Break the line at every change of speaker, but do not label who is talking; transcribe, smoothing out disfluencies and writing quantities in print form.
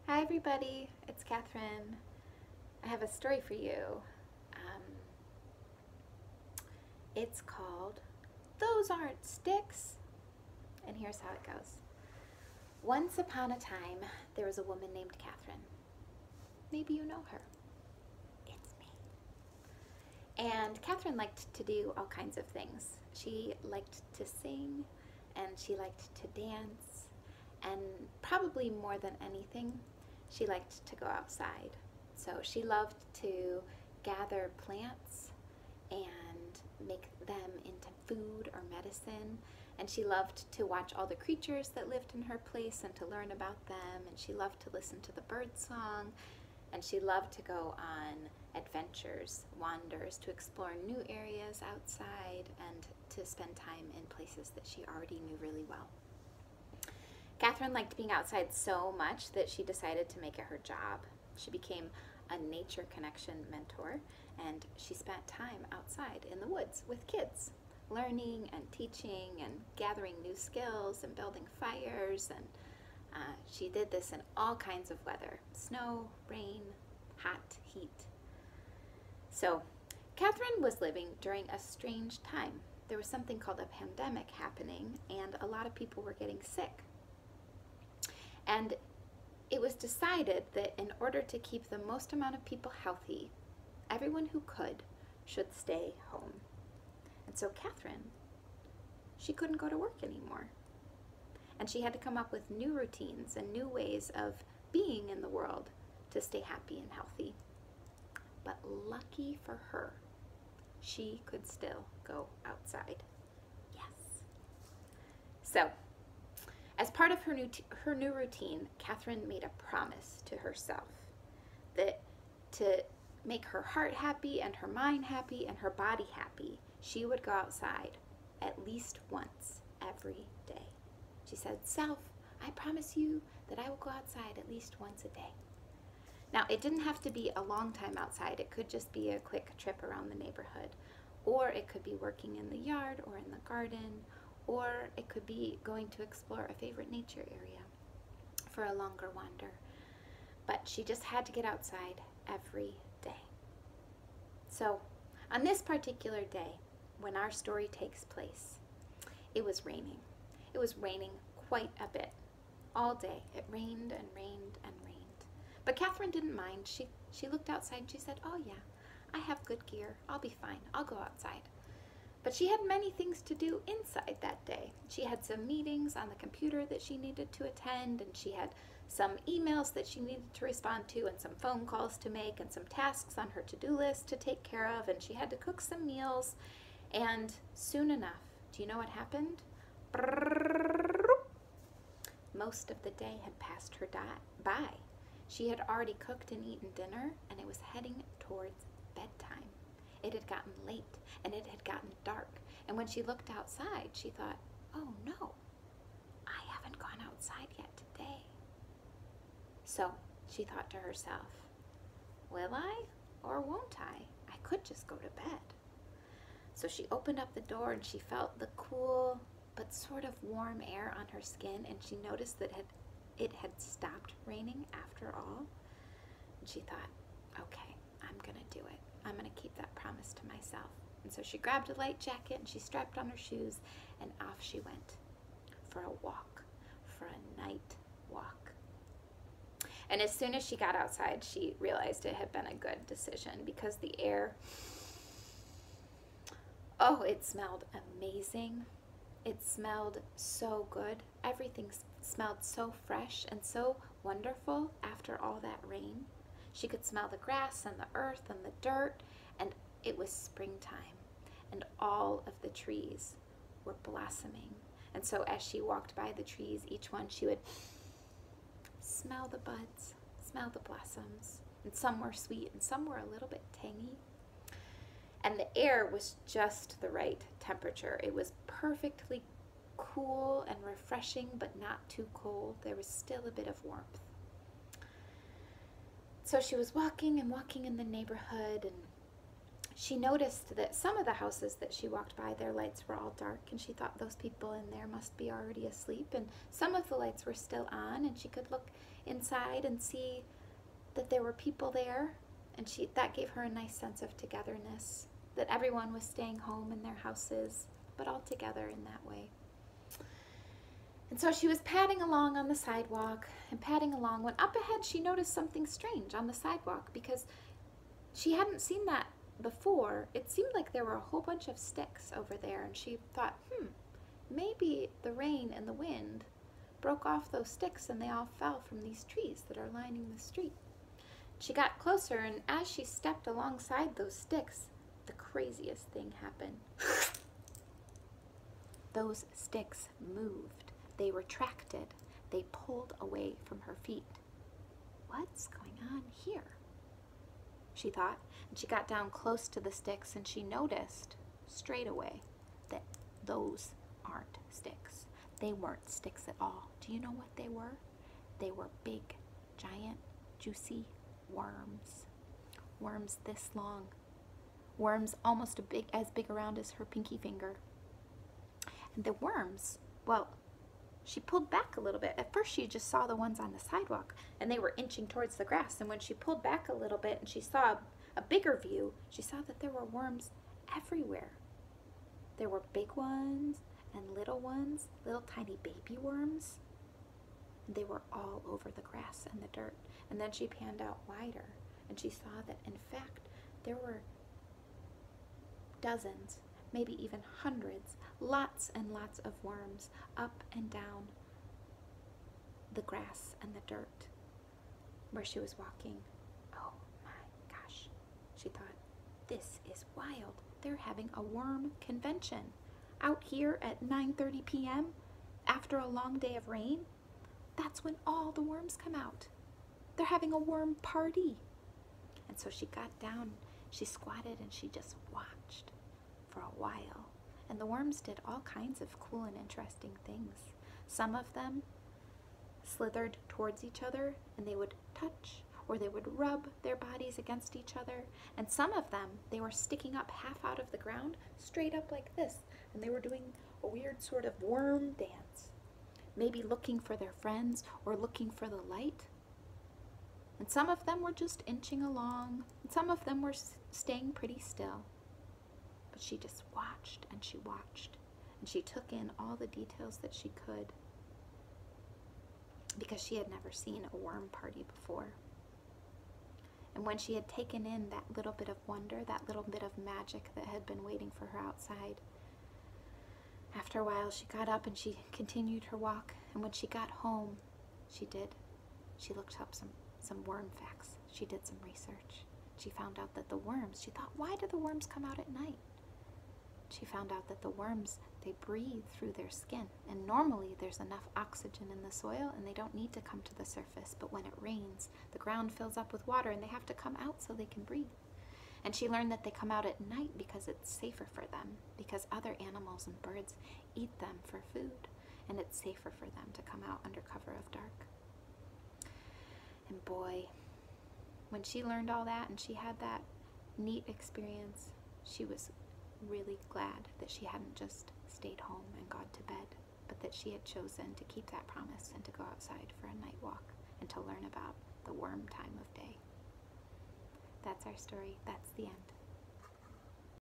Hi everybody, it's Catherine. I have a story for you. Um, it's called Those Aren't Sticks, and here's how it goes. Once upon a time, there was a woman named Catherine. Maybe you know her. It's me. And Catherine liked to do all kinds of things. She liked to sing, and she liked to dance, and probably more than anything, she liked to go outside. So she loved to gather plants and make them into food or medicine. And she loved to watch all the creatures that lived in her place and to learn about them. And she loved to listen to the bird song. And she loved to go on adventures, wanders, to explore new areas outside and to spend time in places that she already knew really well. Catherine liked being outside so much that she decided to make it her job. She became a nature connection mentor, and she spent time outside in the woods with kids, learning and teaching and gathering new skills and building fires. And she did this in all kinds of weather: snow, rain, hot, heat. So Catherine was living during a strange time. There was something called a pandemic happening, and a lot of people were getting sick. And it was decided that in order to keep the most amount of people healthy, everyone who could should stay home. And so Catherine, she couldn't go to work anymore. And she had to come up with new routines and new ways of being in the world to stay happy and healthy. But lucky for her, she could still go outside. Yes. So, as part of her new routine, Catherine made a promise to herself that to make her heart happy and her mind happy and her body happy, she would go outside at least once every day. She said, "Self, I promise you that I will go outside at least once a day." Now, it didn't have to be a long time outside. It could just be a quick trip around the neighborhood, or it could be working in the yard or in the garden, or it could be going to explore a favorite nature area for a longer wander. But she just had to get outside every day. So, on this particular day, when our story takes place, it was raining. It was raining quite a bit. All day. It rained and rained and rained. But Catherine didn't mind. She looked outside and she said, "Oh yeah, I have good gear. I'll be fine. I'll go outside." But she had many things to do inside that day. She had some meetings on the computer that she needed to attend, and she had some emails that she needed to respond to, and some phone calls to make, and some tasks on her to-do list to take care of, and she had to cook some meals. And soon enough, do you know what happened? Most of the day had passed her by. She had already cooked and eaten dinner, and it was heading towards bedtime. It had gotten late, and it had gotten dark, and when she looked outside, she thought, "Oh no, I haven't gone outside yet today." So she thought to herself, "Will I or won't I? I could just go to bed." So she opened up the door, and she felt the cool but sort of warm air on her skin, and she noticed that it had stopped raining after all. And she thought, "Okay, I'm gonna do it. I'm going to keep that promise to myself." And so she grabbed a light jacket and she strapped on her shoes, and off she went for a walk, for a night walk. And as soon as she got outside, she realized it had been a good decision because the air, oh, it smelled amazing. It smelled so good. Everything smelled so fresh and so wonderful after all that rain. She could smell the grass and the earth and the dirt, and it was springtime, and all of the trees were blossoming. And so as she walked by the trees, each one, she would smell the buds, smell the blossoms, and some were sweet and some were a little bit tangy. And the air was just the right temperature. It was perfectly cool and refreshing, but not too cold. There was still a bit of warmth. So she was walking and walking in the neighborhood, and she noticed that some of the houses that she walked by, their lights were all dark, and she thought those people in there must be already asleep. And some of the lights were still on, and she could look inside and see that there were people there, and that gave her a nice sense of togetherness, that everyone was staying home in their houses, but all together in that way. And so she was padding along on the sidewalk and padding along when up ahead she noticed something strange on the sidewalk, because she hadn't seen that before. It seemed like there were a whole bunch of sticks over there, and she thought, maybe the rain and the wind broke off those sticks and they all fell from these trees that are lining the street. She got closer, and as she stepped alongside those sticks, the craziest thing happened. Those sticks moved. They retracted. They pulled away from her feet. What's going on here? She thought, and she got down close to the sticks, and she noticed straight away that those aren't sticks. They weren't sticks at all. Do you know what they were? They were big, giant, juicy worms. Worms this long. Worms almost as big around as her pinky finger. And the worms, well, she pulled back a little bit. At first she just saw the ones on the sidewalk, and they were inching towards the grass. And when she pulled back a little bit and she saw a bigger view, she saw that there were worms everywhere. There were big ones and little ones, little tiny baby worms. And they were all over the grass and the dirt. And then she panned out wider, and she saw that, in fact, there were dozens, maybe even hundreds, lots and lots of worms up and down the grass and the dirt where she was walking. Oh my gosh, she thought, this is wild. They're having a worm convention out here at 9:30 p.m. after a long day of rain. That's when all the worms come out. They're having a worm party. And so she got down, she squatted, and she just watched for a while. And the worms did all kinds of cool and interesting things. Some of them slithered towards each other, and they would touch, or they would rub their bodies against each other. And some of them, they were sticking up half out of the ground, straight up like this. And they were doing a weird sort of worm dance, maybe looking for their friends or looking for the light. And some of them were just inching along, and some of them were staying pretty still. But she just watched, and she watched, and she took in all the details that she could, because she had never seen a worm party before. And when she had taken in that little bit of wonder, that little bit of magic that had been waiting for her outside, after a while she got up and she continued her walk. And when she got home, she looked up some worm facts. She did some research. She found out that the worms, she thought, why do the worms come out at night? She found out that the worms, they breathe through their skin. And normally there's enough oxygen in the soil and they don't need to come to the surface. But when it rains, the ground fills up with water and they have to come out so they can breathe. And she learned that they come out at night because it's safer for them, because other animals and birds eat them for food, and it's safer for them to come out under cover of dark. And boy, when she learned all that and she had that neat experience, she was really glad that she hadn't just stayed home and gone to bed, but that she had chosen to keep that promise and to go outside for a night walk and to learn about the worm time of day. That's our story. That's the end.